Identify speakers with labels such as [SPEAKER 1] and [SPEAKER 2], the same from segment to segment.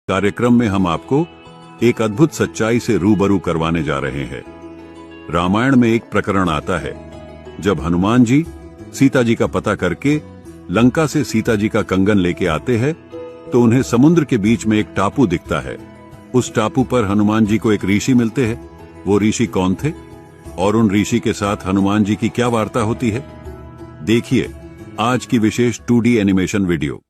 [SPEAKER 1] कार्यक्रम में हम आपको एक अद्भुत सच्चाई से रूबरू करवाने जा रहे हैं। रामायण में एक प्रकरण आता है जब हनुमान जी सीता जी का पता करके लंका से सीता जी का कंगन लेके आते हैं तो उन्हें समुद्र के बीच में एक टापू दिखता है। उस टापू पर हनुमान जी को एक ऋषि मिलते हैं। वो ऋषि कौन थे और उन ऋषि के साथ हनुमान जी की क्या वार्ता होती है, देखिए आज की विशेष 2D एनिमेशन वीडियो।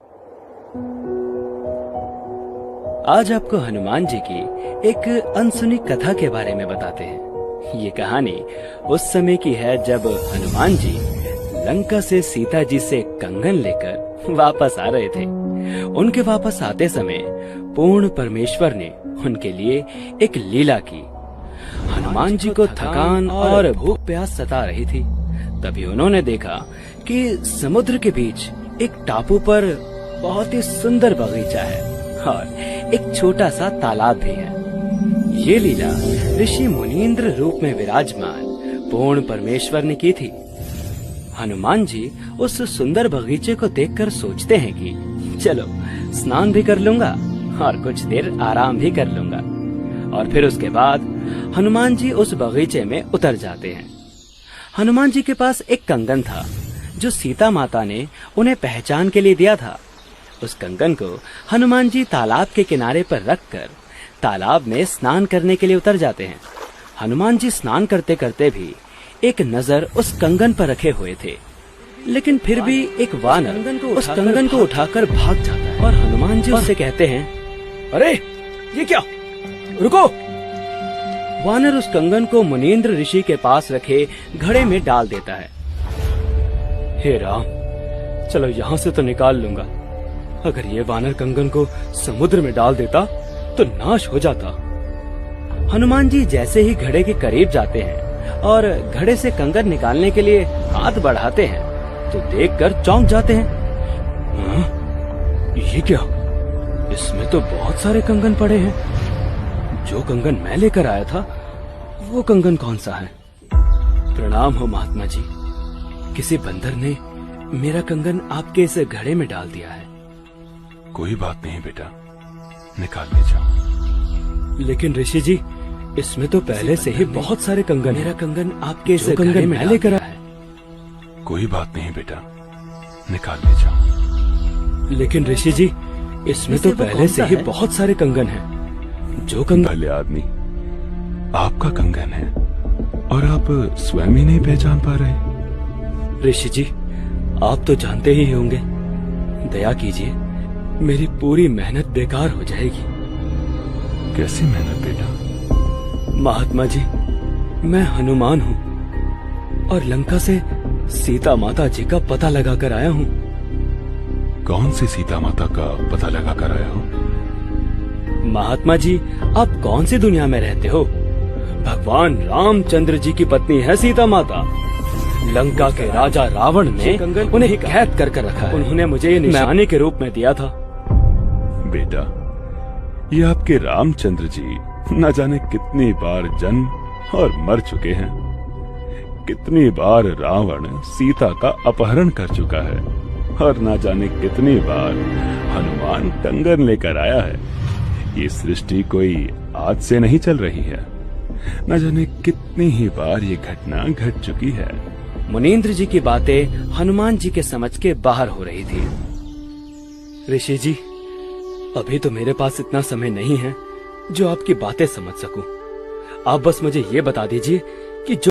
[SPEAKER 2] आज आपको हनुमान जी की एक अनसुनी कथा के बारे में बताते हैं। ये कहानी उस समय की है जब हनुमान जी लंका से सीता जी से कंगन लेकर वापस आ रहे थे। उनके वापस आते समय पूर्ण परमेश्वर ने उनके लिए एक लीला की। हनुमान जी को थकान और भूख प्यास सता रही थी। तभी उन्होंने देखा कि समुद्र के बीच एक टापू पर बहुत ही सुंदर बगीचा है और एक छोटा सा तालाब भी है। ये लीला ऋषि मुनींद्र रूप में विराजमान पूर्ण परमेश्वर ने की थी। हनुमान जी उस सुंदर बगीचे को देखकर सोचते हैं कि चलो स्नान भी कर लूंगा और कुछ देर आराम भी कर लूंगा। और फिर उसके बाद हनुमान जी उस बगीचे में उतर जाते हैं। हनुमान जी के पास एक कंगन था जो सीता माता ने उन्हें पहचान के लिए दिया था। उस कंगन को हनुमान जी तालाब के किनारे पर रखकर तालाब में स्नान करने के लिए उतर जाते हैं। हनुमान जी स्नान करते करते भी एक नजर उस कंगन पर रखे हुए थे, लेकिन फिर भी एक वानर उस कंगन को उठाकर भाग जाता है और हनुमान जी उससे कहते हैं, अरे ये क्या, रुको। वानर उस कंगन को मुनींद्र ऋषि के पास रखे घड़े में डाल देता है। हे राम, चलो यहाँ से तो निकाल लूंगा। अगर ये वानर कंगन को समुद्र में डाल देता तो नाश हो जाता। हनुमान जी जैसे ही घड़े के करीब जाते हैं और घड़े से कंगन निकालने के लिए हाथ बढ़ाते हैं तो देखकर चौंक जाते हैं। ये क्या, इसमें तो बहुत सारे कंगन पड़े हैं। जो कंगन मैं लेकर आया था वो कंगन कौन सा है? प्रणाम हो महात्मा जी, किसी बंदर ने मेरा कंगन आपके इस घड़े में डाल दिया है।
[SPEAKER 3] कोई बात नहीं बेटा, निकाल ले जाओ।
[SPEAKER 2] लेकिन ऋषि जी, इसमें तो पहले से ही बहुत सारे कंगन। मेरा कंगन आपके इस कंगन में लेकर आया है।
[SPEAKER 3] कोई बात नहीं बेटा, निकाल ले जाओ।
[SPEAKER 2] लेकिन ऋषि जी, इसमें तो पहले से ही बहुत सारे कंगन हैं। जो कंगन।
[SPEAKER 3] भले आदमी, आपका कंगन है और आप स्वयं ही नहीं पहचान पा रहे।
[SPEAKER 2] ऋषि जी, आप तो जानते ही होंगे, दया कीजिए, मेरी पूरी मेहनत बेकार हो जाएगी।
[SPEAKER 3] कैसी मेहनत बेटा?
[SPEAKER 2] महात्मा जी, मैं हनुमान हूँ और लंका से सीता माता जी का पता लगाकर आया हूँ।
[SPEAKER 3] कौन सी सीता माता का पता लगाकर आया हो?
[SPEAKER 2] महात्मा जी, आप कौन सी दुनिया में रहते हो? भगवान रामचंद्र जी की पत्नी है सीता माता। लंका के राजा रावण ने उन्हें कैद कर रखा है। उन्होंने मुझे ये निशानी के रूप में दिया था।
[SPEAKER 3] बेटा, ये आपके रामचंद्र जी न जाने कितनी बार जन्म और मर चुके हैं। कितनी बार रावण सीता का अपहरण कर चुका है और न जाने कितनी बार हनुमान कंगन लेकर आया है। ये सृष्टि कोई आज से नहीं चल रही है। न जाने कितनी ही बार ये घटना घट चुकी है।
[SPEAKER 2] मुनींद्र जी की बातें हनुमान जी के समझ के बाहर हो रही थी। ऋषि जी, अभी तो मेरे पास इतना समय नहीं है जो आपकी बातें समझ सकूं। आप बस मुझे ये बता दीजिए कि जो